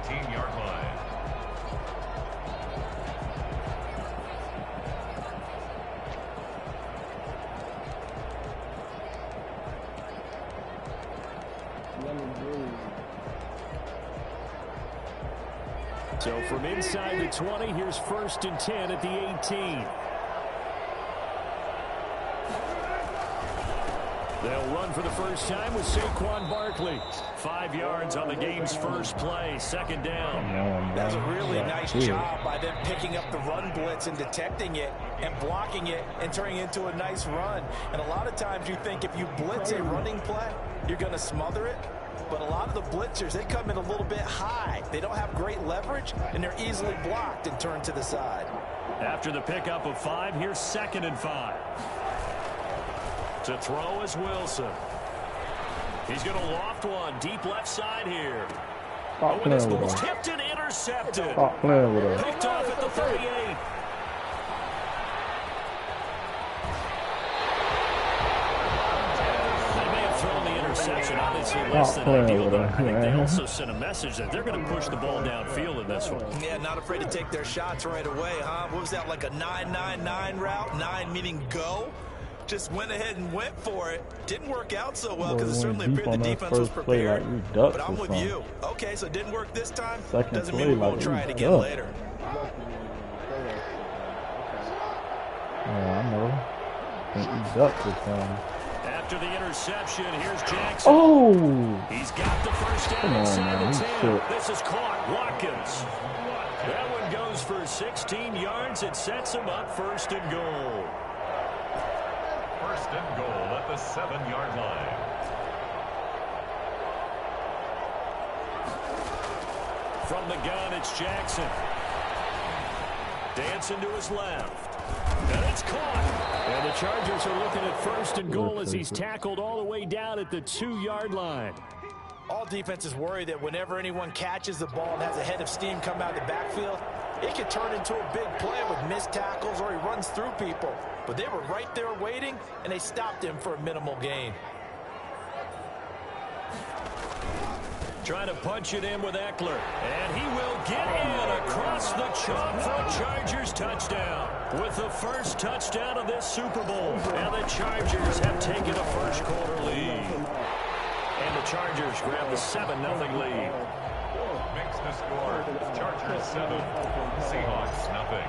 19-yard line. So from inside the 20, here's 1st and 10 at the 18. They'll run for the first time with Saquon Barkley. 5 yards on the game's first play, 2nd down. That's a really nice job by them picking up the run blitz and detecting it and blocking it and turning it into a nice run. And a lot of times you think if you blitz a running play, you're going to smother it. But a lot of the blitzers, they come in a little bit high. They don't have great leverage, and they're easily blocked and turned to the side. After the pickup of 5, here's 2nd and 5. To throw is Wilson. He's going to loft one deep left side here. Oh, and this ball's tipped and intercepted. Picked off at the 38. Interception, obviously less than ideal, but I think they also sent a message that they're going to push the ball downfield in this one. Yeah, not afraid to take their shots right away, huh? What was that, like a 9-9-9 route? 9 meaning go? Just went ahead and went for it. Didn't work out so well because it certainly appeared the defense was prepared. But I'm with you. Okay, so it didn't work this time. Doesn't mean we won't try it again later. Yeah, I know. He's up this time. After the interception, here's Jackson. Oh! He's got the first down inside the 10. This is caught. Watkins. That one goes for 16 yards. It sets him up 1st and goal. 1st and goal at the 7-yard line. From the gun, it's Jackson. Dancing to his left. And it's caught. And the Chargers are looking at 1st and goal as he's tackled all the way down at the 2-yard line. All defenses worry that whenever anyone catches the ball and has a head of steam come out of the backfield, it could turn into a big play with missed tackles or he runs through people. But they were right there waiting, and they stopped him for a minimal gain. Trying to punch it in with Eckler. And he will get in across the chalk for a Chargers touchdown. With the first touchdown of this Super Bowl. And the Chargers have taken a first-quarter lead. And the Chargers grab the 7-0 lead. Makes the score. Chargers 7. Seahawks nothing.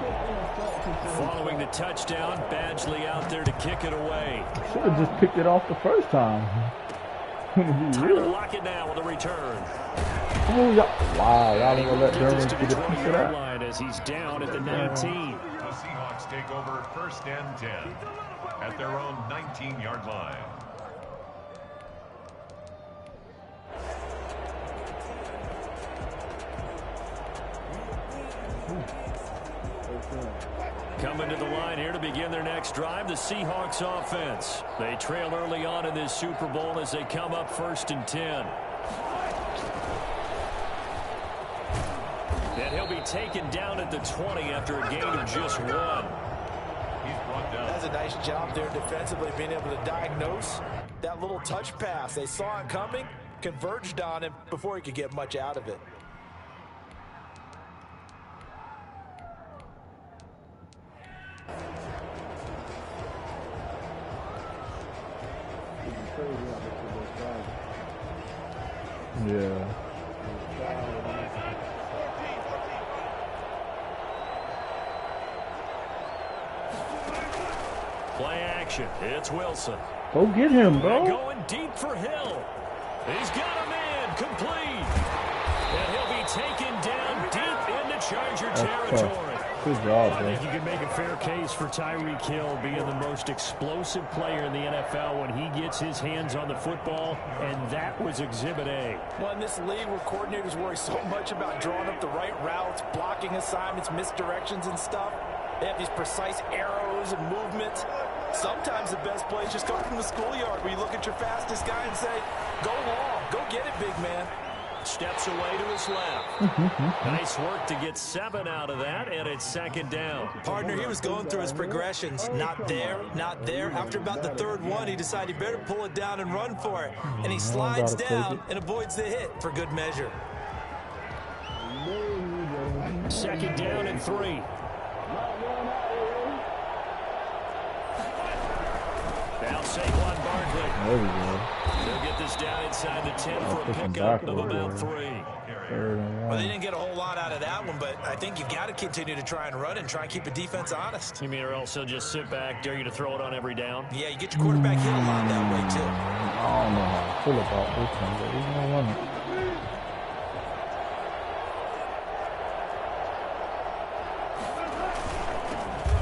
Following the touchdown, Badgley out there to kick it away. Should have just picked it off the first time. Tyler Lockett now with a return. Oh, yeah. Wow, y'all ain't gonna let Derwin get a piece of that. Line as he's down at the 19. The Seahawks take over 1st and 10 at their own 19-yard line. Coming to the line here to begin their next drive, the Seahawks offense. They trail early on in this Super Bowl as they come up 1st and 10. And he'll be taken down at the 20 after a gain of just 1. He's brought down. That's a nice job there defensively, being able to diagnose that little touch pass. They saw it coming, converged on him before he could get much out of it. Yeah. Play action. It's Wilson. Go get him, bro. Going deep for Hill. He's got him in. Complete. And he'll be taken down deep into Charger territory. Good job, I bro. think you can make a fair case for Tyreek Hill being the most explosive player in the NFL when he gets his hands on the football, and that was Exhibit A. Well, in this league where coordinators worry so much about drawing up the right routes, blocking assignments, misdirections and stuff, they have these precise arrows and movements. Sometimes the best plays just come from the schoolyard where you look at your fastest guy and say, go long, go get it, big man. Steps away to his left. Nice work to get 7 out of that, and it's 2nd down. Partner, he was going through his progressions. Not there, not there. After about the 3rd one, he decided he better pull it down and run for it. And he slides down and avoids the hit for good measure. Second down and 3. Now Saquon Barkley. There we go. They'll get this down inside the 10 for a pickup of about 3. Well, they didn't get a whole lot out of that one, but I think you've got to continue to try and run and try and keep the defense honest. You mean or else they'll just sit back, dare you to throw it on every down? Yeah, you get your quarterback hit a lot that way, too. I don't know how I feel about this one, but he's going to run it.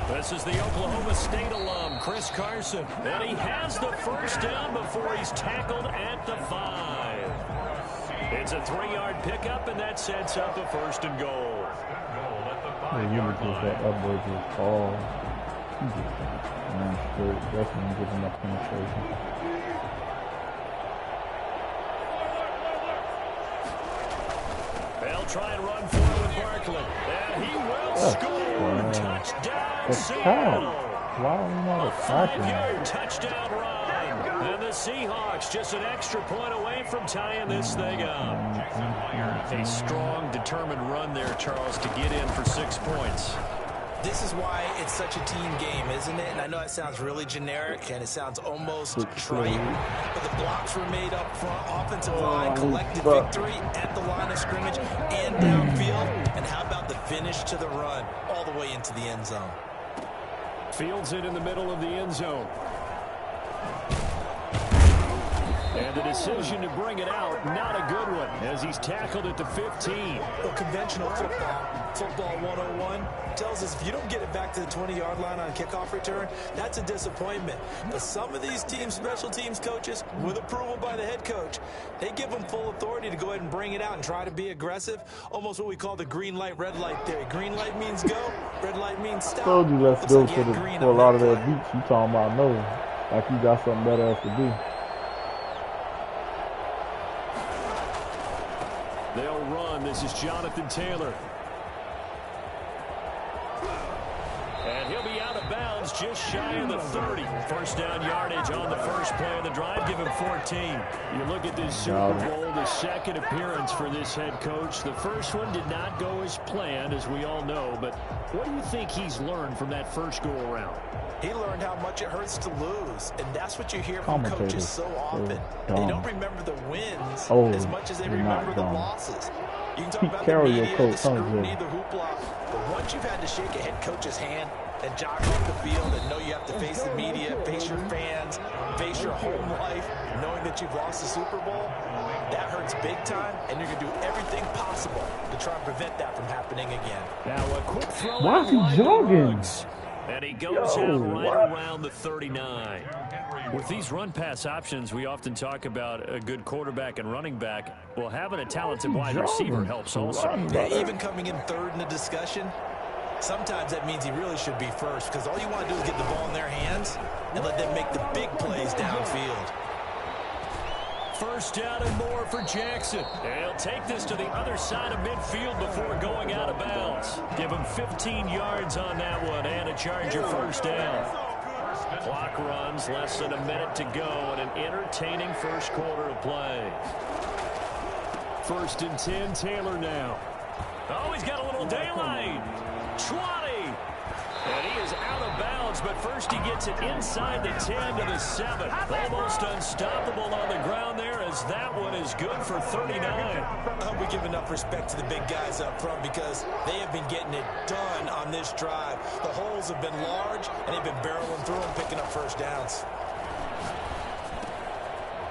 This is the Oklahoma State alum, Chris Carson. And he has the first down before he's tackled at the 5. It's a 3-yard pickup, and that sets up a first and goal. Yeah, you look at that boy just fall. He just ran straight. Definitely give enough penetration. They'll try and run forward with Barkley. And he will score. Touchdown, Seattle. Why are we not attacking? 5-yard touchdown run. And the Seahawks just an extra point away from tying this thing up. A strong, determined run there, Charles, to get in for 6 points. This is why it's such a team game, isn't it? And I know it sounds really generic and it sounds almost trite, but the blocks were made up front, offensive line, collective victory at the line of scrimmage and downfield. And how about the finish to the run all the way into the end zone? Fields it in the middle of the end zone. And the decision to bring it out, not a good one, as he's tackled at the 15. Well, conventional football 101, tells us if you don't get it back to the 20-yard line on kickoff return, that's a disappointment. But some of these special teams coaches, with approval by the head coach, they give them full authority to go ahead and bring it out and try to be aggressive, almost what we call the green light, red light theory. Green light means go, red light means stop. I told you let's go for a lot of that beats. You talking about no, like you got something better else to do. They'll run. This is Jonathan Taylor. And he'll be out of bounds just shy of the 30. First down yardage on the first play of the drive. Give him 14. You look at this Super Bowl, the second appearance for this head coach. The first one did not go as planned, as we all know. But what do you think he's learned from that first go-around? He learned how much it hurts to lose, and that's what you hear from coaches so often. They don't remember the wins as much as they remember the losses. You can talk about the media, the scrutiny, the hoopla, but once you've had to shake a head coach's hand and jog off the field and know you have to face the media, face your fans, face your home life, knowing that you've lost the Super Bowl, that hurts big time, and you're going to do everything possible to try and prevent that from happening again. Now a quick throw. Why is he jogging? And he goes out right around the 39. With these run-pass options, we often talk about a good quarterback and running back. Well, having a talented wide receiver helps also. Yeah, even coming in third in the discussion, sometimes that means he really should be first, because all you want to do is get the ball in their hands and let them make the big plays downfield. First down and more for Jackson. And he'll take this to the other side of midfield before going out of bounds. Give him 15 yards on that one and a Charger first down. Clock runs, less than a minute to go, and an entertaining first quarter of play. First and 10, Taylor now. Oh, he's got a little daylight. 20. And he is out of bounds, but first he gets it inside the 10 to the 7. Almost unstoppable on the ground there, as that one is good for 39. I hope we give enough respect to the big guys up front, because they have been getting it done on this drive. The holes have been large, and they've been barreling through them, picking up first downs.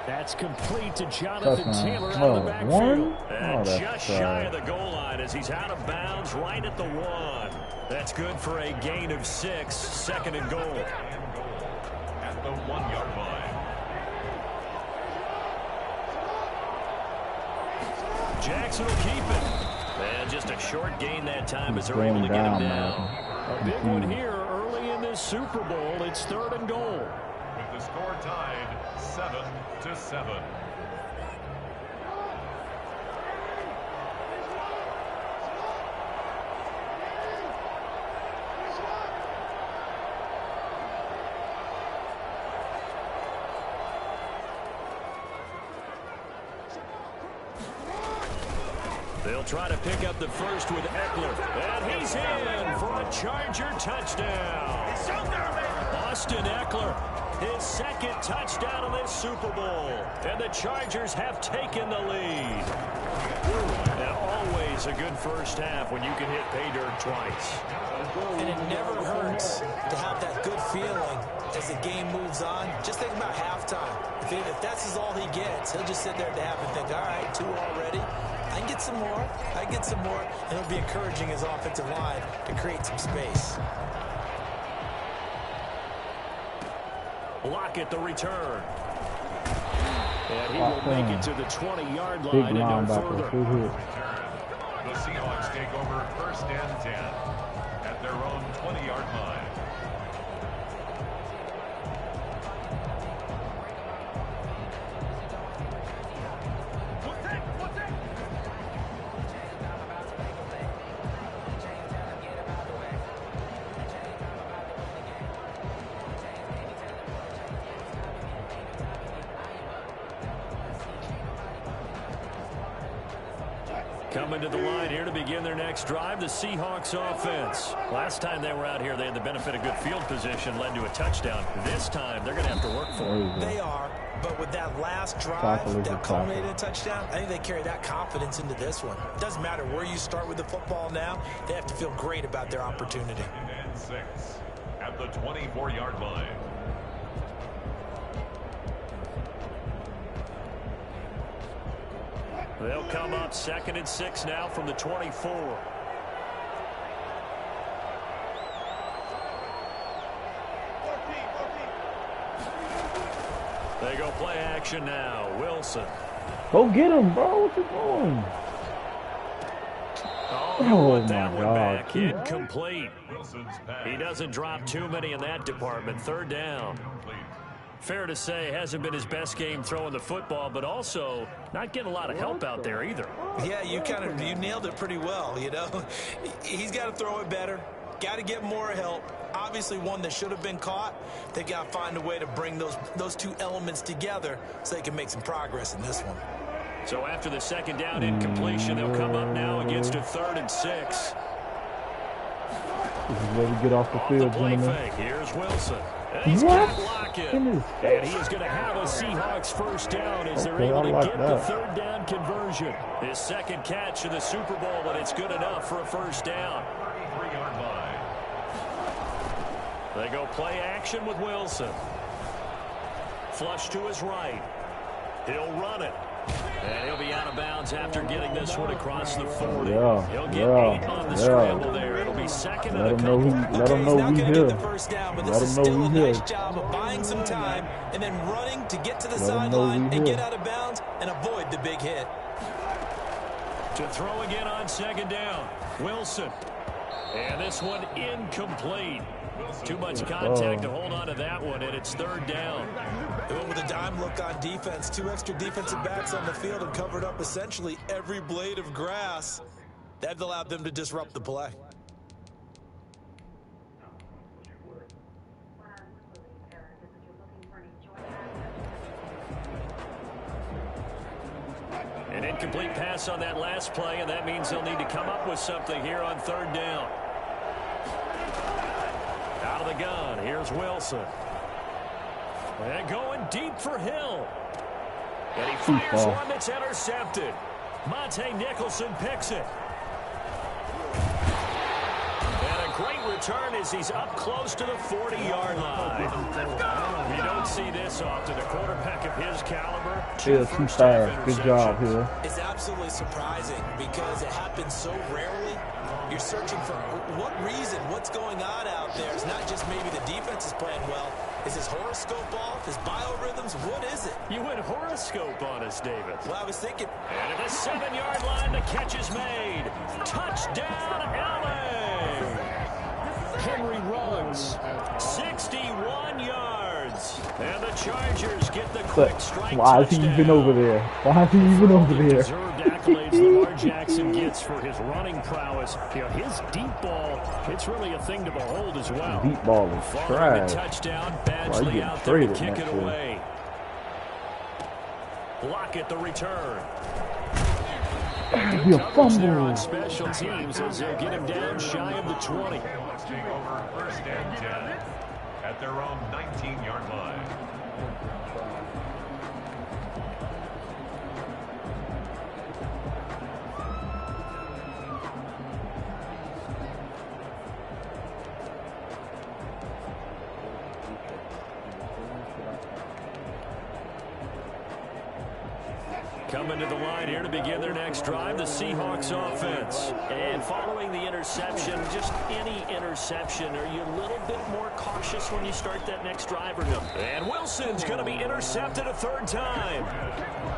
That's complete to Jonathan Taylor out of the backfield. And just shy of the goal line as he's out of bounds right at the 1. That's good for a gain of 6, second and goal. At the 1-yard line. Jackson will keep it. And just a short gain that time as they're able to get him down. A big one here early in this Super Bowl. It's third and goal. With the score tied 7-7. They'll try to pick up the first with Eckler. And he's in for a Charger touchdown. Austin Eckler, his second touchdown of this Super Bowl. And the Chargers have taken the lead. And always a good first half when you can hit pay dirt twice. And it never hurts to have that good feeling as the game moves on. Just think about halftime. If that's all he gets, he'll just sit there at the half and think, all right, 2 already. I can get some more. I can get some more. And it'll be encouraging his offensive line to create some space. Lockett the return. And he will make it to the 20-yard line and no further. The Seahawks take over first and 10 at their own 20-yard line. Coming to the line here to begin their next drive, the Seahawks offense. Last time they were out here, they had the benefit of good field position, led to a touchdown. This time, they're going to have to work for it. They are, but with that last drive that culminated in a touchdown, I think they carry that confidence into this one. It doesn't matter where you start with the football now. They have to feel great about their opportunity. And 6 at the 24-yard line. They'll come up 2nd and 6 now from the 24. They go play action now. Wilson. Go get him, bro. What you doing? Oh, that one back. Incomplete. He doesn't drop too many in that department. 3rd down. Fair to say, hasn't been his best game throwing the football, but also not getting a lot of help out there either. Yeah, you nailed it pretty well, you know. He's got to throw it better, got to get more help. Obviously one that should have been caught. They got to find a way to bring those two elements together so they can make some progress in this one. So after the 2nd down incompletion, they'll come up now against a 3rd and 6. This is where we get off the field, gentlemen. Fake. Here's Wilson. He's got Lockett. And he is going to have a Seahawks first down as they're able to get the 3rd down conversion. His 2nd catch of the Super Bowl, but it's good enough for a first down. 33-yard line. They go play action with Wilson. Flush to his right. He'll run it. And he'll be out of bounds after getting this one across the 40. He'll get 8 on the scramble there. It'll be 2nd and a couple. Let him know he's here. The first down, but this is still a nice job of buying some time and then running to get to the sideline and get out of bounds and avoid the big hit. To throw again on 2nd down. Wilson. And this one incomplete. Too much contact to hold on to that one, and it's 3rd down. They went with a dime look on defense. 2 extra defensive backs on the field and covered up essentially every blade of grass. That allowed them to disrupt the play. An incomplete pass on that last play, and that means they'll need to come up with something here on 3rd down. Out of the gun, here's Wilson. And going deep for Hill. And he fires one that's intercepted. Monte Nicholson picks it. And a great return as he's up close to the 40-yard line. You don't see this often. A quarterback of his caliber. Yeah, too fast. Good job here. It's absolutely surprising because it happens so rarely. You're searching for what reason, what's going on out there. It's not just maybe the defense is playing well. Is his horoscope off? His biorhythms? What is it? You went horoscope on us, David. Well, I was thinking. And at the 7-yard line, the catch is made. Touchdown, LA! Henry runs 61 yards. And the Chargers get the quick strike. Why is he even over there? Why is he even over there? Deserved accolades Lamar Jackson gets for his running prowess. You know, his deep ball, it's really a thing to behold as well. Deep ball is trash. Touchdown, Badgley out there to kick it away. Lockett the return. Good That'd be a Covers there fumble. on special teams as they'll get him down shy of the 20. Seahawks take over first and 10 at their own 19-yard line. Coming to the line here to begin their next drive, the Seahawks offense. And following the interception, just any interception, are you a little bit more cautious when you start that next drive or no? And Wilson's going to be intercepted a third time.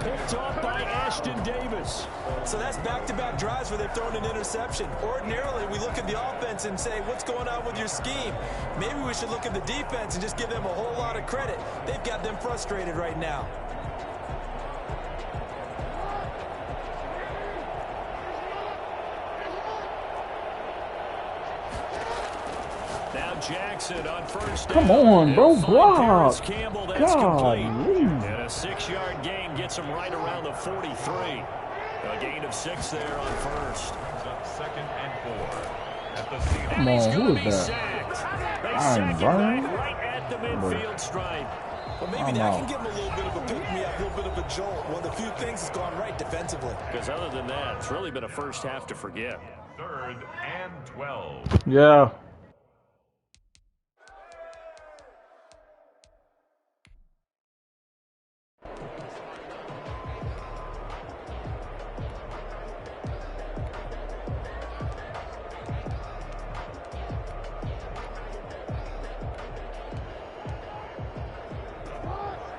Picked off by Ashton Davis. So that's back-to-back drives where they've thrown an interception. Ordinarily, we look at the offense and say, what's going on with your scheme? Maybe we should look at the defense and just give them a whole lot of credit. They've got them frustrated right now. Now Jackson on first down. Come on, bro, block. Campbell, that's God, complete. And a 6-yard gain gets him right around the 43. A gain of 6 there on first. It's up 2nd and 4 at the Seahawks. Come on, who is that? Sacked. They Iron sack Brian? him right at the midfield stripe. Well, maybe that can give him a little bit of a pick-me-up, a little bit of a jolt. One of the few things that's gone right defensively. Because other than that, it's really been a first half to forget. 3rd and 12. Yeah.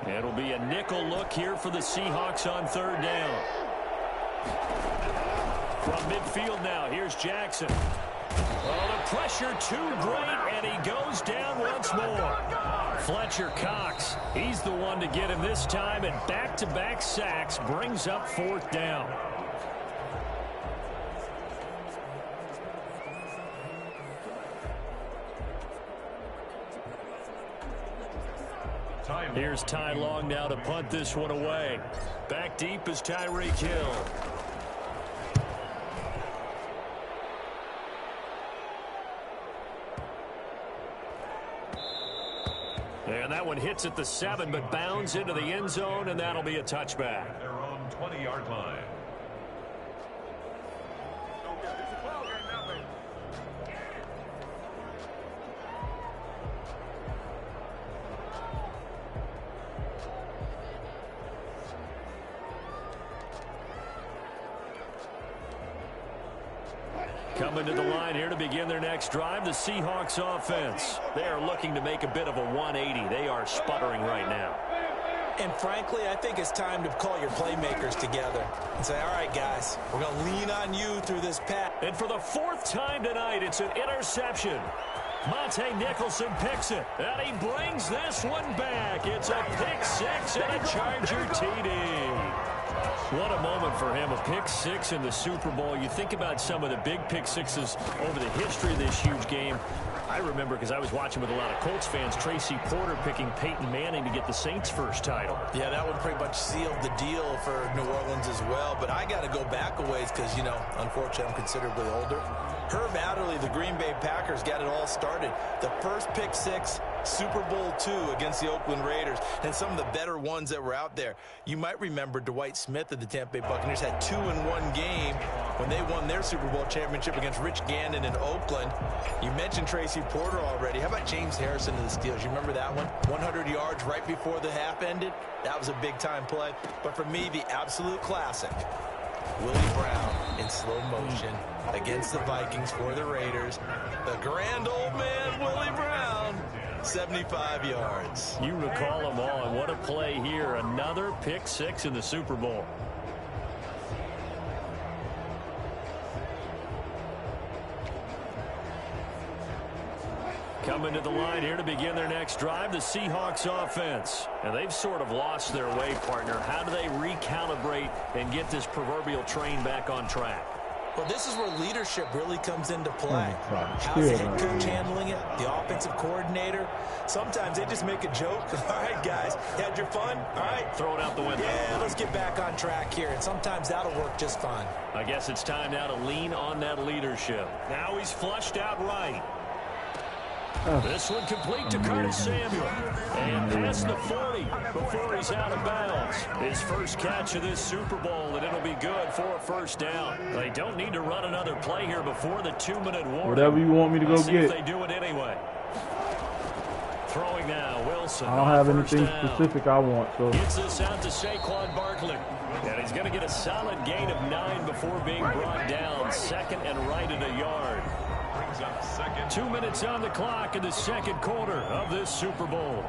It'll be a nickel look here for the Seahawks on 3rd down. From midfield now, here's Jackson. Oh, the pressure too great, and he goes down once more. Fletcher Cox, he's the one to get him this time, and back-to-back sacks brings up 4th down. Here's Ty Long now to punt this one away. Back deep is Tyreek Hill. And that one hits at the 7, but bounds into the end zone, and that'll be a touchback. Their own 20-yard line. Coming to the line here to begin their next drive, the Seahawks offense. They are looking to make a bit of a 180. They are sputtering right now. And frankly, I think it's time to call your playmakers together and say, all right, guys, we're going to lean on you through this pass. And for the 4th time tonight, it's an interception. Monte Nicholson picks it, and he brings this one back. It's a pick 6 and a Charger TD. What a moment for him, a pick 6 in the Super Bowl. You think about some of the big pick 6s over the history of this huge game. I remember, because I was watching with a lot of Colts fans, Tracy Porter picking Peyton Manning to get the Saints' first title. Yeah, that one pretty much sealed the deal for New Orleans as well. But I got to go back a ways because, you know, unfortunately, I'm considerably older. Herb Adderley, the Green Bay Packers, got it all started. The first pick 6, Super Bowl II against the Oakland Raiders, and some of the better ones that were out there. You might remember Dwight Smith of the Tampa Bay Buccaneers had 2 in one game when they won their Super Bowl championship against Rich Gannon in Oakland. You mentioned Tracy Porter already. How about James Harrison of the Steelers? You remember that one? 100 yards right before the half ended. That was a big-time play. But for me, the absolute classic, Willie Brown in slow motion against the Vikings for the Raiders. The grand old man, Willie Brown, 75 yards. You recall them all, and what a play here. Another pick 6 in the Super Bowl. Coming to the line here to begin their next drive, the Seahawks offense. And they've sort of lost their way, partner. How do they recalibrate and get this proverbial train back on track? Well, this is where leadership really comes into play. How's the head coach handling it? The offensive coordinator? Sometimes they just make a joke. All right, guys, had your fun? All right. Throw it out the window. Yeah, let's get back on track here, and sometimes that'll work just fine. I guess it's time now to lean on that leadership. Now he's flushed out right. This one complete to Curtis Samuel. And past the 40 before he's out of bounds. His first catch of this Super Bowl, and it'll be good for a first down. They don't need to run another play here before the 2-minute warning. Whatever you want me to go Let's see get. if they do it anyway. Throwing now, Wilson. I don't have anything specific I want, so. Gets this out to Saquon Barkley. And he's going to get a solid gain of 9 before being brought down. Second and right at a yard. 2 minutes on the clock in the second quarter of this Super Bowl.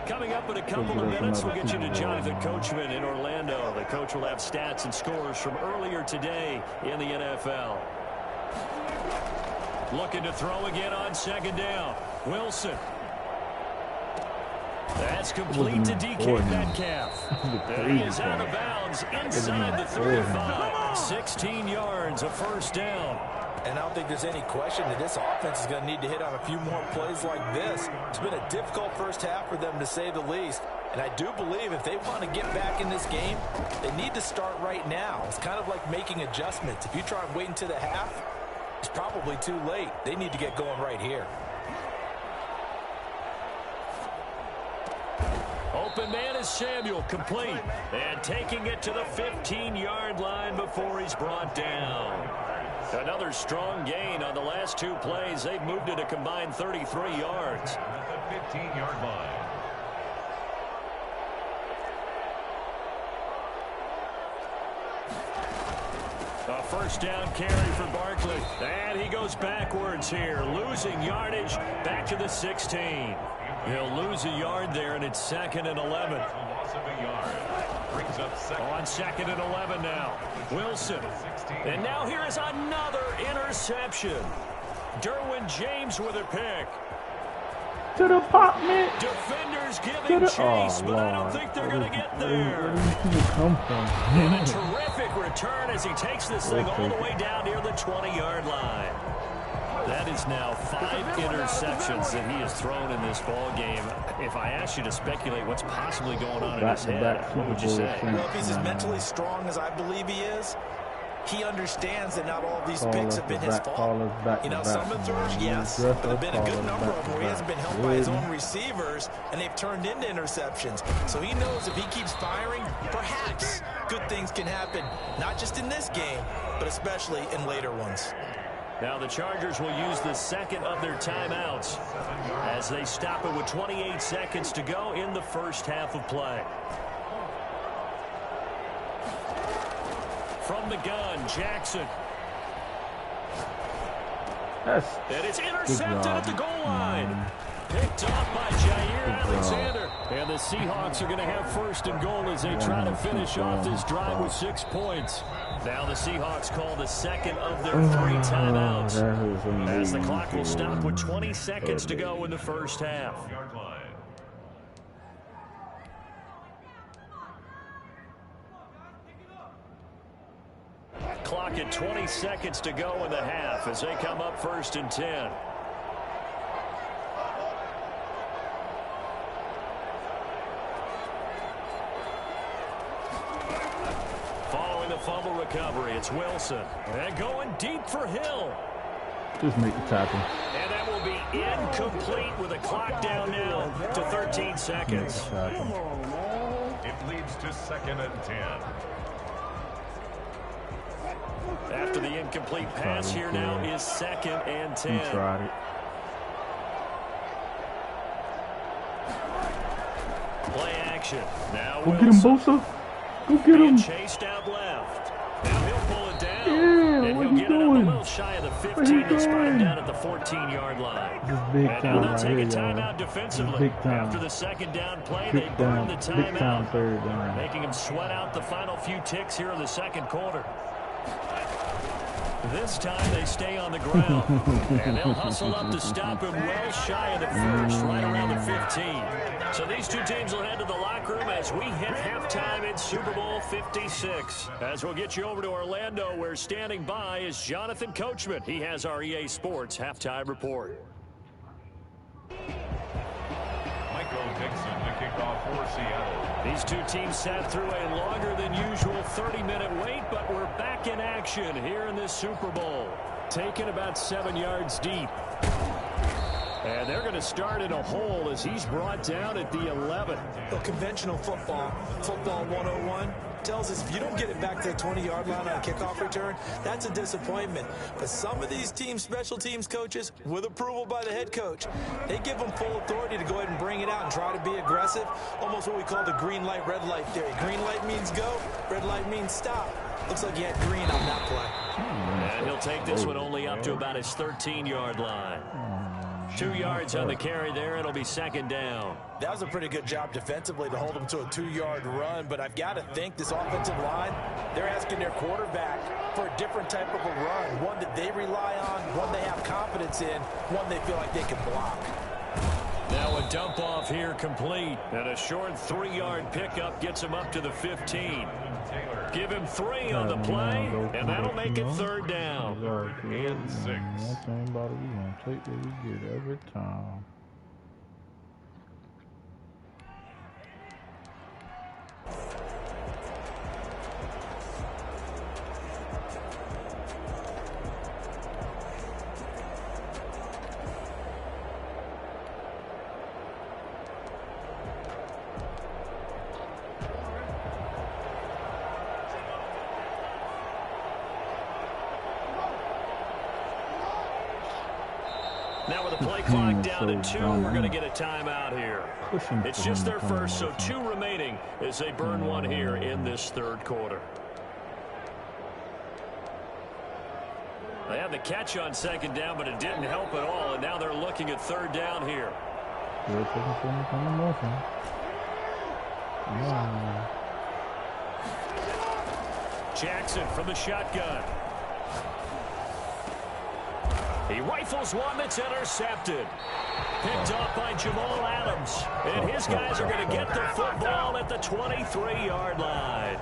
Coming up in a couple of minutes, we'll get you to Jonathan Coachman in Orlando. The coach will have stats and scores from earlier today in the NFL. Looking to throw again on second down. Wilson. That's complete to DK Metcalf. And he is out of bounds inside the 35. 16 yards, a first down. And I don't think there's any question that this offense is going to need to hit on a few more plays like this. It's been a difficult first half for them, to say the least. And I do believe if they want to get back in this game, they need to start right now. It's kind of like making adjustments. If you try and wait until the half, it's probably too late. They need to get going right here. Open man is Samuel, complete. And taking it to the 15-yard line before he's brought down. Another strong gain on the last 2 plays. They've moved it a combined 33 yards. At the 15-yard line. A first down carry for Barkley. And he goes backwards here, losing yardage back to the 16. He'll lose a yard there, and it's 2nd and 11. Loss of a yard. Brings up second. On 2nd and 11 now. Wilson. And now here is another interception. Derwin James with a pick. To the pop, man. Defenders giving chase, but I don't think they're going to get there. Where did he come from? And a terrific return as he takes this thing all the way down near the 20-yard line. That is now 5 interceptions that he has thrown in this ball game. If I asked you to speculate what's possibly going on in his head, what would you say? Well, if he's as mentally strong as I believe he is, he understands that not all of these picks have been his fault. You know, some of the throws, yes, but there have been a good number of them where he hasn't been helped by his own receivers, and they've turned into interceptions. So he knows if he keeps firing, perhaps good things can happen, not just in this game, but especially in later ones. Now the Chargers will use the second of their timeouts as they stop it with 28 seconds to go in the first half of play. From the gun, Jackson. And it's intercepted at the goal line. Picked off by Jair Alexander. And the Seahawks are going to have first and goal as they try to finish off this drive with 6 points. Now the Seahawks call the second of their 3 timeouts as the clock will stop with 20 seconds to go in the first half. Clock at 20 seconds to go in the half as they come up 1st and 10. Following the fumble recovery, it's Wilson. And going deep for Hill. Just make the tackle. And that will be incomplete with a clock down now to 13 seconds. It leads to 2nd and 10. After the incomplete pass, here now is 2nd and 10. He tried it. Play action. Now Go get him, Bosa. Go get him. Chased out left. Now he'll pull it down. Yeah, and what he'll you get it up a doing? little shy of the 15. They'll spot him down at the 14-yard line. This is big And time now right they'll here, take a timeout y'all. defensively. Big time. After the second down play, Big they burn time. the Big time timeout, 3rd down. making him sweat out the final few ticks here in the second quarter. This time they stay on the ground, and they'll hustle up to stop him well shy of the first, right around the 15. So these two teams will head to the locker room as we hit halftime in Super Bowl 56. As we'll get you over to Orlando, where standing by is Jonathan Coachman. He has our EA Sports halftime report. Michael Dixon to kick off for Seattle. These two teams sat through a longer than usual 30-minute wait, but we're back in action here in this Super Bowl. Taken about 7 yards deep. And they're going to start in a hole as he's brought down at the 11. Well, conventional football 101, tells us if you don't get it back to the 20-yard line on a kickoff return, that's a disappointment. But some of these teams, special teams coaches, with approval by the head coach, they give them full authority to go ahead and bring it out and try to be aggressive, almost what we call the green light, red light theory. Green light means go, red light means stop. Looks like he had green on that play. And he'll take this one only up to about his 13-yard line. 2 yards on the carry there. It'll be second down. That was a pretty good job defensively to hold him to a 2-yard run, but I've got to think this offensive line, they're asking their quarterback for a different type of a run, one that they rely on, one they have confidence in, one they feel like they can block. Now a dump off here complete, and a short 3-yard pickup gets him up to the 15. Give him 3 on the play, and that'll make it third down. And 6. One thing about it, we gonna take what we get every time. Now with the play clock down to 2, we're going to get a timeout here. It's just their first, so 2 remaining as they burn one here in this third quarter. They had the catch on second down, but it didn't help at all, and now they're looking at third down here. Jackson from the shotgun. He rifles one that's intercepted. Picked off by Jamal Adams. And his guys are going to get the football at the 23-yard line.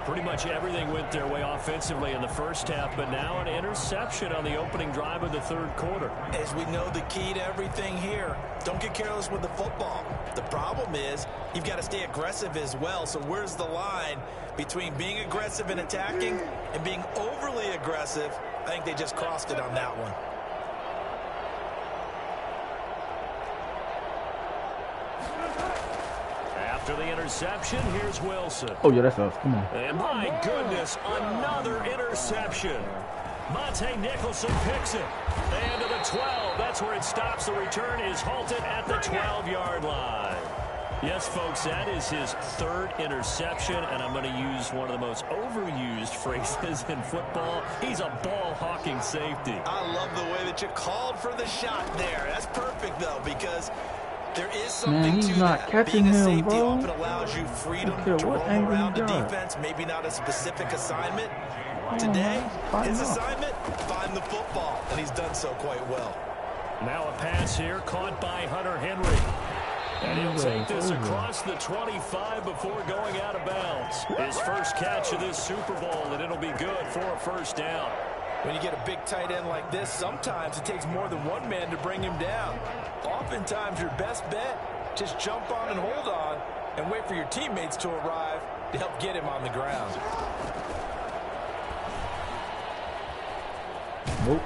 Pretty much everything went their way offensively in the first half, but now an interception on the opening drive of the third quarter. As we know, the key to everything here, don't get careless with the football. The problem is you've got to stay aggressive as well. So where's the line between being aggressive and attacking and being overly aggressive? I think they just crossed it on that one. After the interception, here's Wilson. Oh, yeah, that's us. Come on. And my goodness, another interception. Monte Nicholson picks it. And to the 12. That's where it stops. The return is halted at the 12-yard line. Yes, folks, that is his third interception, and I'm going to use one of the most overused phrases in football. He's a ball-hawking safety. I love the way that you called for the shot there. That's perfect, though, because there is something to that. Being a safety often allows you freedom to roam around the defense, maybe not a specific assignment. Today, his assignment, find the football, and he's done so quite well. Now a pass here caught by Hunter Henry. And he'll take this across the 25 before going out of bounds. His first catch of this Super Bowl, and it'll be good for a first down. When you get a big tight end like this, sometimes it takes more than one man to bring him down. Oftentimes, your best bet, just jump on and hold on and wait for your teammates to arrive to help get him on the ground. Nope.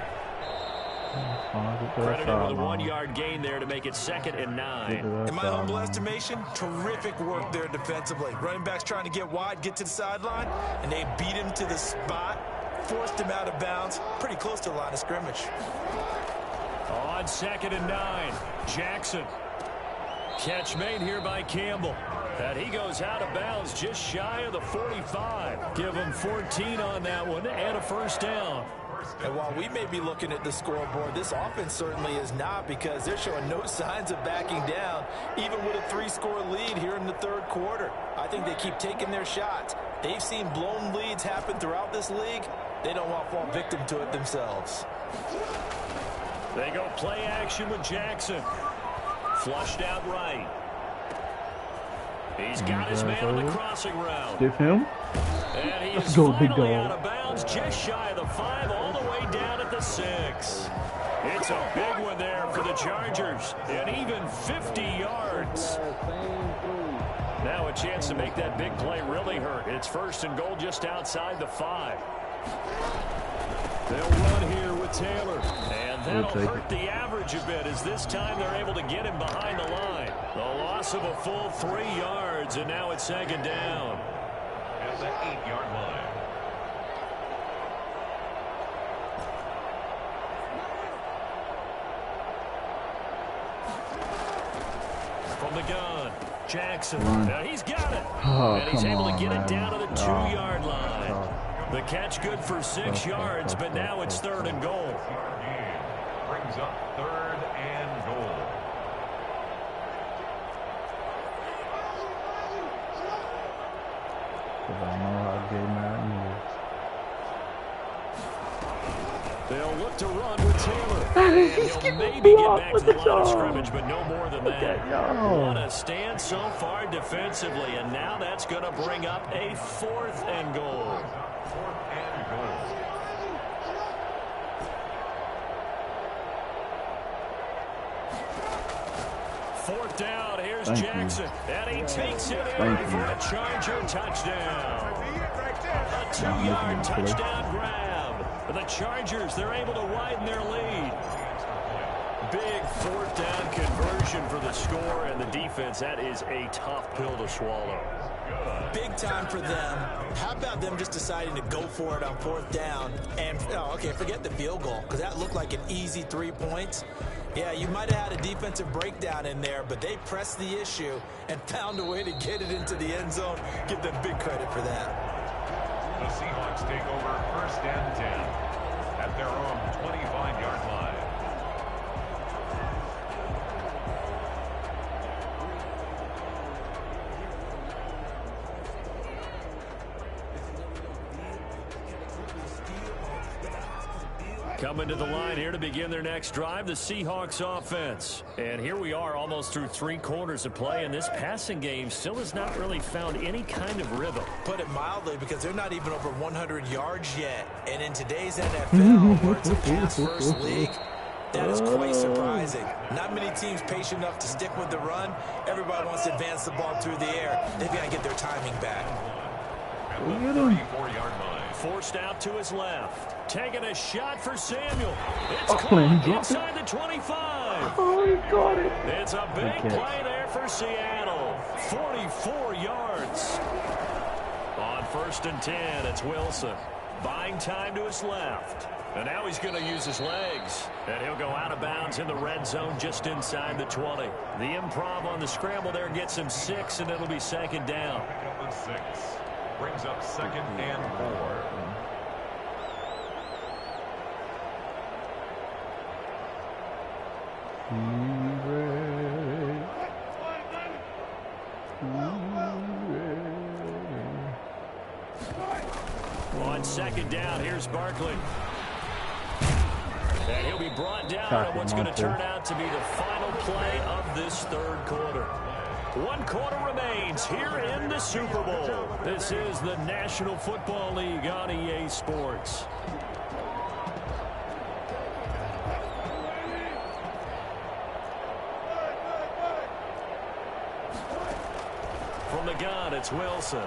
Credited with a 1-yard gain there to make it 2nd and 9. In my humble estimation, terrific work there defensively. Running backs trying to get wide, get to the sideline, and they beat him to the spot, forced him out of bounds, pretty close to the line of scrimmage. On 2nd and 9, Jackson. Catch made here by Campbell. And he goes out of bounds just shy of the 45. Give him 14 on that one and a first down. And while we may be looking at the scoreboard, this offense certainly is not, because they're showing no signs of backing down, even with a 3-score lead here in the third quarter. I think they keep taking their shots. They've seen blown leads happen throughout this league. They don't want to fall victim to it themselves. They go play action with Jackson. Flushed out right. He's got his man on the crossing route. Stiff him. And he Let's is go, big finally dog. out of bounds, just shy of the 5, all the way down at the 6. It's a big one there for the Chargers, and even 50 yards. Now a chance to make that big play really hurt. It's 1st and goal just outside the 5. They'll run here with Taylor, and that'll hurt the average a bit as this time they're able to get him behind the line. The loss of a full 3 yards, and now it's 2nd down. At the 8-yard line. From the gun, Jackson. Now he's got it. Oh, and he's able to get it man. down to the 2-yard line. The catch good for 6 yards, but now it's 3rd and goal. Brings up 3rd and goal. Because I know how good Madden is. They'll look to run with Taylor. And he'll maybe get back to the line of scrimmage, but no more than that. What a stand so far defensively, and now that's going to bring up a 4th and goal. 4th and goal. Fourth down, here's Jackson. And he takes it in for a Charger touchdown. A 2-yard touchdown grab. The Chargers, they're able to widen their lead. Big 4th down conversion for the score, and the defense, that is a tough pill to swallow. Big time for them. How about them just deciding to go for it on 4th down? And, okay, forget the field goal, because that looked like an easy 3 points. Yeah, you might have had a defensive breakdown in there, but they pressed the issue and found a way to get it into the end zone. Give them big credit for that. The Seahawks take over 1st and 10 at their own 25-yard line. Coming to the line here to begin their next drive, the Seahawks offense. And here we are almost through 3 quarters of play, and this passing game still has not really found any kind of rhythm. Put it mildly, because they're not even over 100 yards yet. And in today's NFL, where it's a pass-first league, that is quite surprising. Not many teams patient enough to stick with the run. Everybody wants to advance the ball through the air. They've got to get their timing back. At the 34-yard line. Forced out to his left. Taking a shot for Samuel. It's caught inside the 25. Oh, he got it. It's a big play there for Seattle. 44 yards. On 1st and 10, it's Wilson. Buying time to his left. And now he's going to use his legs. And he'll go out of bounds in the red zone just inside the 20. The improv on the scramble there gets him 6, and it'll be 2nd down. Pick up the 6. Brings up 2nd and 4. On 2nd down, here's Barkley. And he'll be brought down on what's going to turn out to be the final play of this 3rd quarter. 1 quarter remains here in the Super Bowl. This is the National Football League on EA Sports. From the gun, it's Wilson.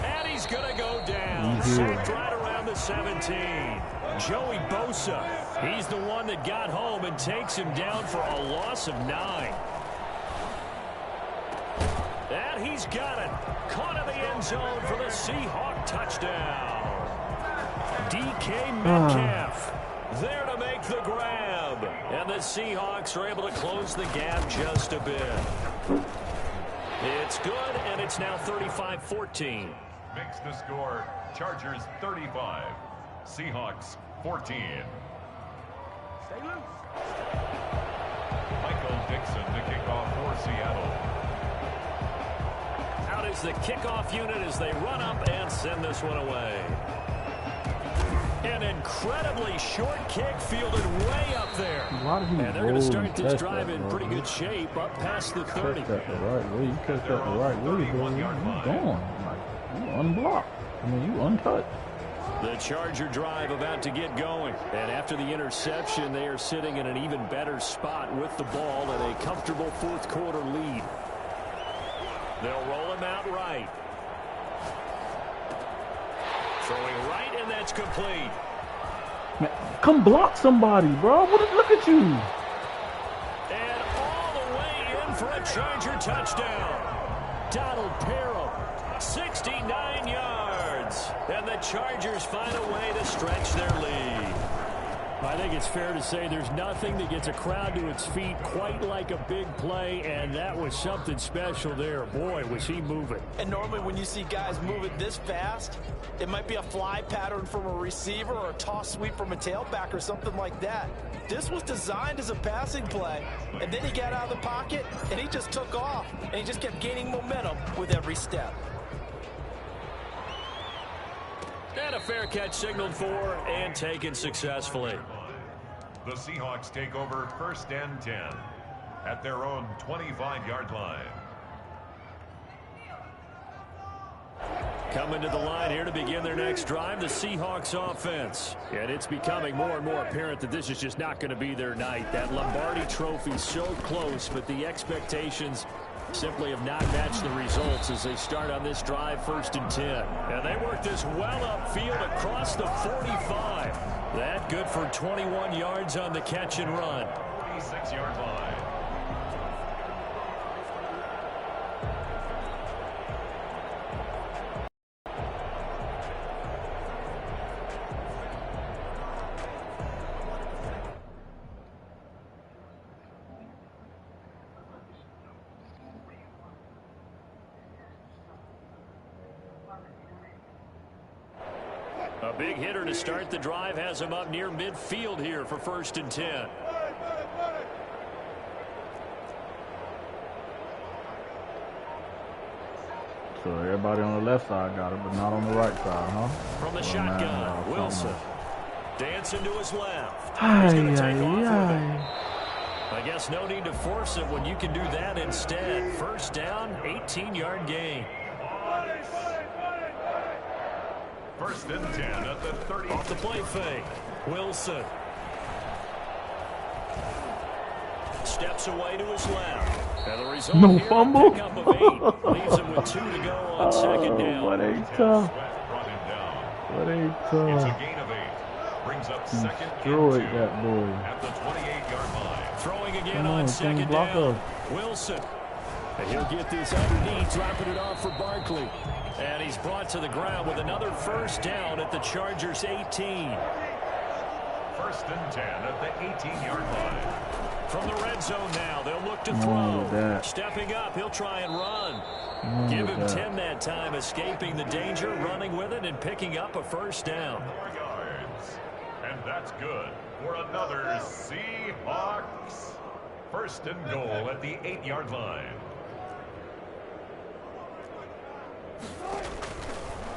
And he's going to go down. Sacked right around the 17. Joey Bosa, he's the one that got home and takes him down for a loss of 9. And he's got it. Caught in the end zone for the Seahawk touchdown. DK Metcalf there to make the grab. And the Seahawks are able to close the gap just a bit. It's good, and it's now 35-14. Makes the score Chargers 35, Seahawks 14. Stay loose. Michael Dixon to kick off for Seattle. Out is the kickoff unit as they run up and send this one away. And an incredibly short kick fielded way up there. And they're going to start this drive in pretty good shape up past the 30. You catch that the right way. You catch that the right way, boy. You're gone. Like, you unblocked. I mean, you untouched. The Charger drive about to get going. And after the interception, they are sitting in an even better spot with the ball and a comfortable fourth quarter lead. They'll roll him out right. Throwing right, and that's complete. Man, come block somebody, bro. Look at you. And all the way in for a Charger touchdown. Donald Parham, 69 yards. And the Chargers find a way to stretch their lead. I think it's fair to say there's nothing that gets a crowd to its feet quite like a big play, and that was something special there. Boy, was he moving. And normally when you see guys moving this fast, it might be a fly pattern from a receiver or a toss sweep from a tailback or something like that. This was designed as a passing play, and then he got out of the pocket, and he just took off, and he just kept gaining momentum with every step. And a fair catch signaled for and taken successfully. The Seahawks take over 1st and 10 at their own 25-yard line. Coming to the line here to begin their next drive, the Seahawks offense. And it's becoming more and more apparent that this is just not going to be their night. That Lombardi trophy so close, but the expectations simply have not matched the results as they start on this drive 1st and 10. And they work this well upfield across the 45. That good for 21 yards on the catch and run. 26-yard line. A big hitter to start the drive has him up near midfield here for 1st and 10. So everybody on the left side got it, but not on the right side, huh? From the shotgun, Wilson. Dancing to his left. He's going to take off with it. I guess no need to force it when you can do that instead. 1st down, 18-yard gain. 1st and 10 at the 30. Off the play fake. Wilson. Steps away to his left. And the result no here, fumble. Pickup of 8. Leaves him with 2 to go on 2nd down. What ain't tough. What ain't tough. It's a gain of 8. Brings up 2nd and 2 that boy. at the 28-yard line. Throwing again on 2nd down. Wilson. And he'll get this underneath, dropping it off for Barkley. And he's brought to the ground with another 1st down at the Chargers' 18. 1st and 10 at the 18-yard line. From the red zone now, they'll look to throw. Stepping up, he'll try and run. Give him 10 that time, escaping the danger, running with it, and picking up a 1st down. 4 yards. And that's good for another Seahawks. 1st and goal at the 8-yard line.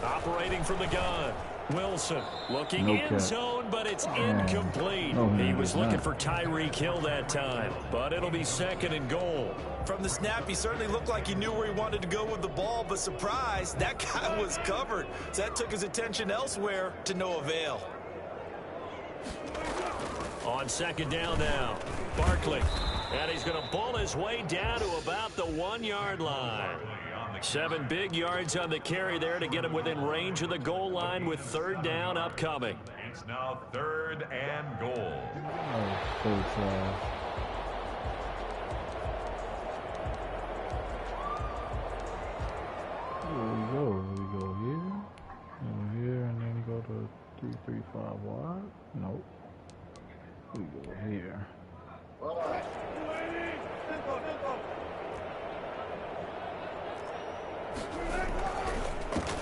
Operating from the gun. Wilson looking in zone, but it's incomplete. He was looking for Tyreek Hill that time, but it'll be 2nd and goal. From the snap, he certainly looked like he knew where he wanted to go with the ball, but surprise, that guy was covered. So that took his attention elsewhere to no avail. On 2nd down now, Barkley. And he's going to bull his way down to about the 1-yard line. 7 big yards on the carry there to get him within range of the goal line with 3rd down upcoming. It's now 3rd and goal. We go here, and then go to 3-3-5 wide. Nope. We go here.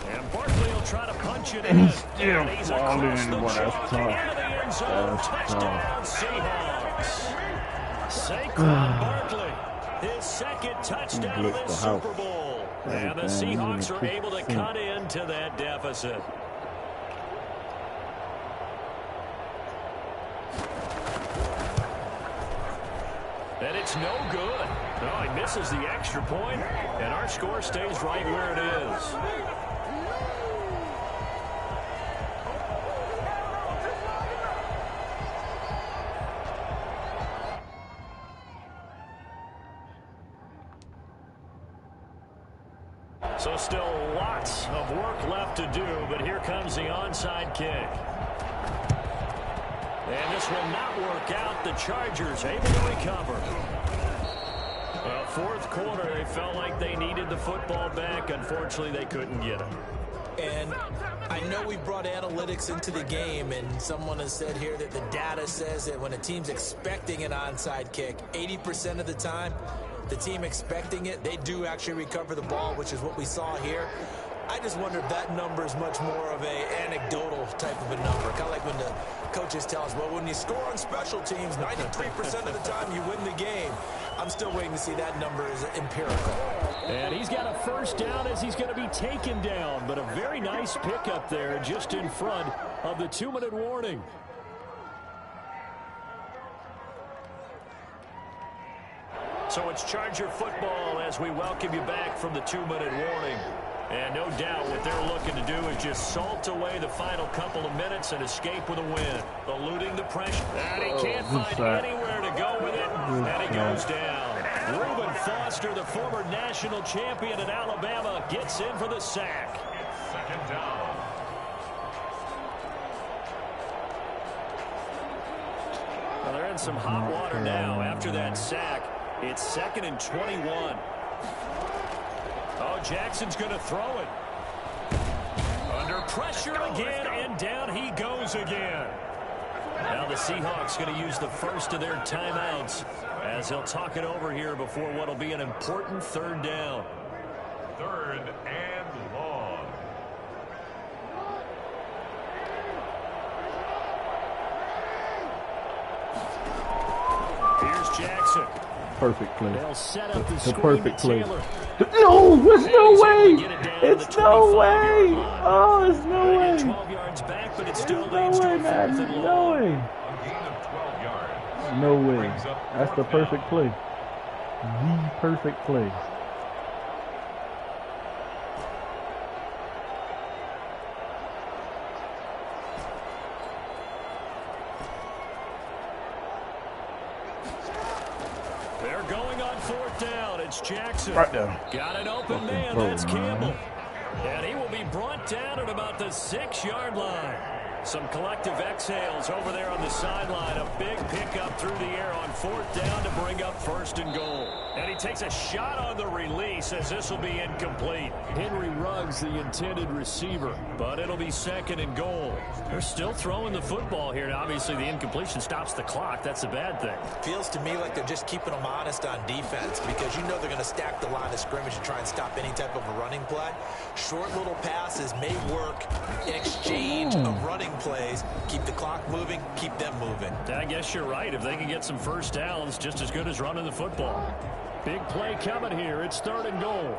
And Barkley will try to punch it in. Still he's across the chalk into the end zone. Touchdown, Seahawks. Saquon Barkley, his 2nd touchdown of this Super Bowl. And the Seahawks are able to cut into that deficit. And it's no good. Oh, he misses the extra point, and our score stays right where it is. So still lots of work left to do, but here comes the onside kick. And this will not work out. The Chargers able to recover. Well, fourth quarter, they felt like they needed the football back. Unfortunately, they couldn't get it. And I know we brought analytics into the game, and someone has said here that the data says that when a team's expecting an onside kick, 80% of the time, the team expecting it, they do actually recover the ball, which is what we saw here. I just wonder if that number is much more of a anecdotal type of a number. Kind of like when the coaches tell us, well, when you score on special teams, 93% of the time you win the game. I'm still waiting to see that number is empirical. And he's got a first down as he's going to be taken down. But a very nice pickup there just in front of the 2-minute warning. So it's Charger football as we welcome you back from the 2-minute warning. And no doubt what they're looking to do is just salt away the final couple of minutes and escape with a win. Eluding the pressure. And he can't find anywhere to go with it. And he goes down. Reuben Foster, the former national champion in Alabama, gets in for the sack. Second down. Well, they're in some hot water now after that sack. It's 2nd and 21. Oh, Jackson's going to throw it. Under pressure again, and down he goes again. Now the Seahawks going to use the first of their timeouts as they'll talk it over here before what will be an important 3rd down. 3rd and long. Here's Jackson. Perfect play. They'll set up the perfect play. Taylor. No, there's no way. It's no way. Oh, there's no way. 12 yards back, but it still leads to a 4th and long. A gain of 12 yards. No way. That's the perfect play. The perfect play. They're going on 4th down. It's Jackson. Right there. Got an open man. That's Campbell. And he will be brought down at about the 6-yard line. Some collective exhales over there on the sideline. A big pickup through the air on 4th down to bring up 1st and goal. And he takes a shot on the release as this will be incomplete. Henry Ruggs, the intended receiver, but it'll be 2nd and goal. They're still throwing the football here. Now, obviously, the incompletion stops the clock. That's a bad thing. Feels to me like they're just keeping them honest on defense because you know they're going to stack the line of scrimmage and try and stop any type of a running play. Short little passes may work in exchange of running plays. Keep the clock moving, keep them moving. I guess you're right. If they can get some first downs, just as good as running the football. Big play coming here. It's 3rd and goal.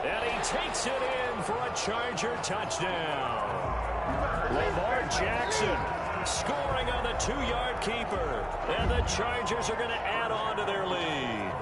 And he takes it in for a Charger touchdown. Lamar Jackson scoring on the 2-yard keeper. And the Chargers are going to add on to their lead.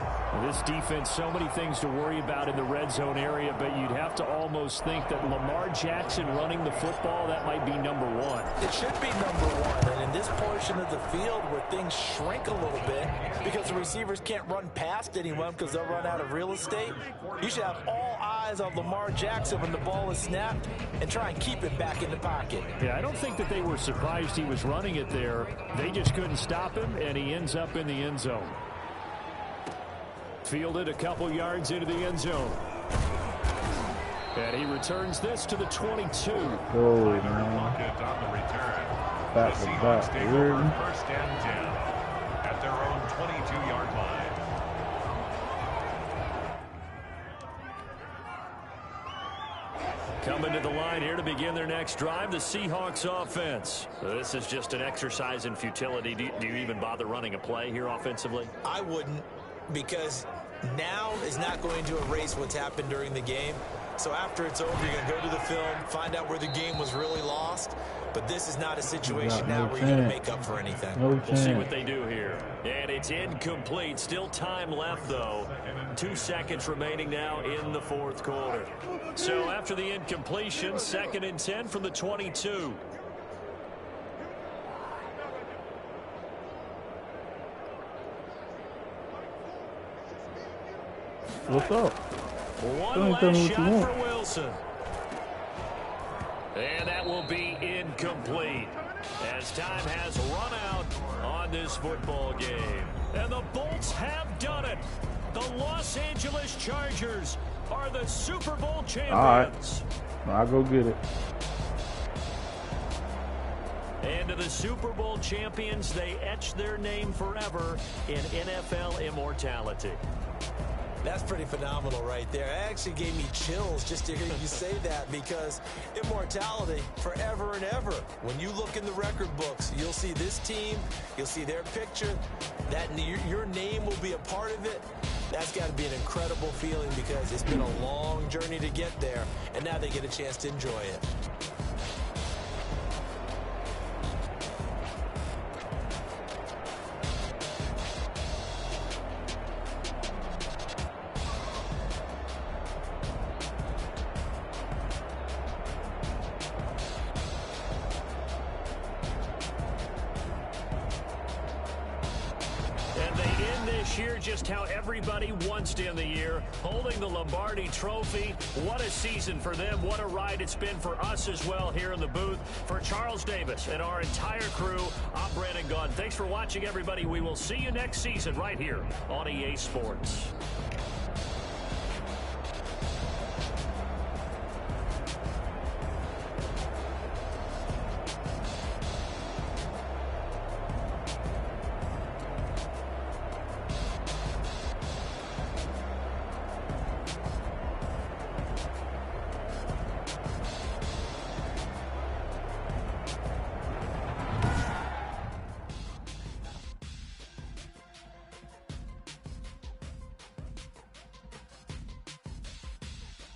This defense, so many things to worry about in the red zone area, but you'd have to almost think that Lamar Jackson running the football, that might be number 1. It should be number 1, and in this portion of the field where things shrink a little bit because the receivers can't run past anyone because they'll run out of real estate, you should have all eyes on Lamar Jackson when the ball is snapped and try and keep it back in the pocket. Yeah, I don't think that they were surprised he was running it there. They just couldn't stop him, and he ends up in the end zone. Fielded a couple yards into the end zone. And he returns this to the 22. Oh, man. Back to back. Weird. 1st and 10 at their own 22-yard line. Coming to the line here to begin their next drive, the Seahawks offense. This is just an exercise in futility. Do you even bother running a play here offensively? I wouldn't, because now is not going to erase what's happened during the game. So after it's over, you're going to go to the film, find out where the game was really lost. But this is not a situation now where you're going to make up for anything. We'll see what they do here. And it's incomplete. Still time left, though. 2 seconds remaining now in the fourth quarter. So after the incompletion, 2nd and 10 from the 22. What's up? One last shot for Wilson. And that will be incomplete as time has run out on this football game. And the Bolts have done it. The Los Angeles Chargers are the Super Bowl champions. All right. I'll go get it. And to the Super Bowl champions, they etch their name forever in NFL immortality. That's pretty phenomenal right there. It actually gave me chills just to hear you say that, because immortality forever and ever. When you look in the record books, you'll see this team, you'll see their picture, that your name will be a part of it. That's got to be an incredible feeling, because it's been a long journey to get there, and now they get a chance to enjoy it. Year just how everybody wants to end the year, holding the Lombardi Trophy. What a season for them. What a ride it's been for us as well here in the booth. For Charles Davis and our entire crew, I'm Brandon Gaudin. Thanks for watching, everybody. We will see you next season right here on EA Sports.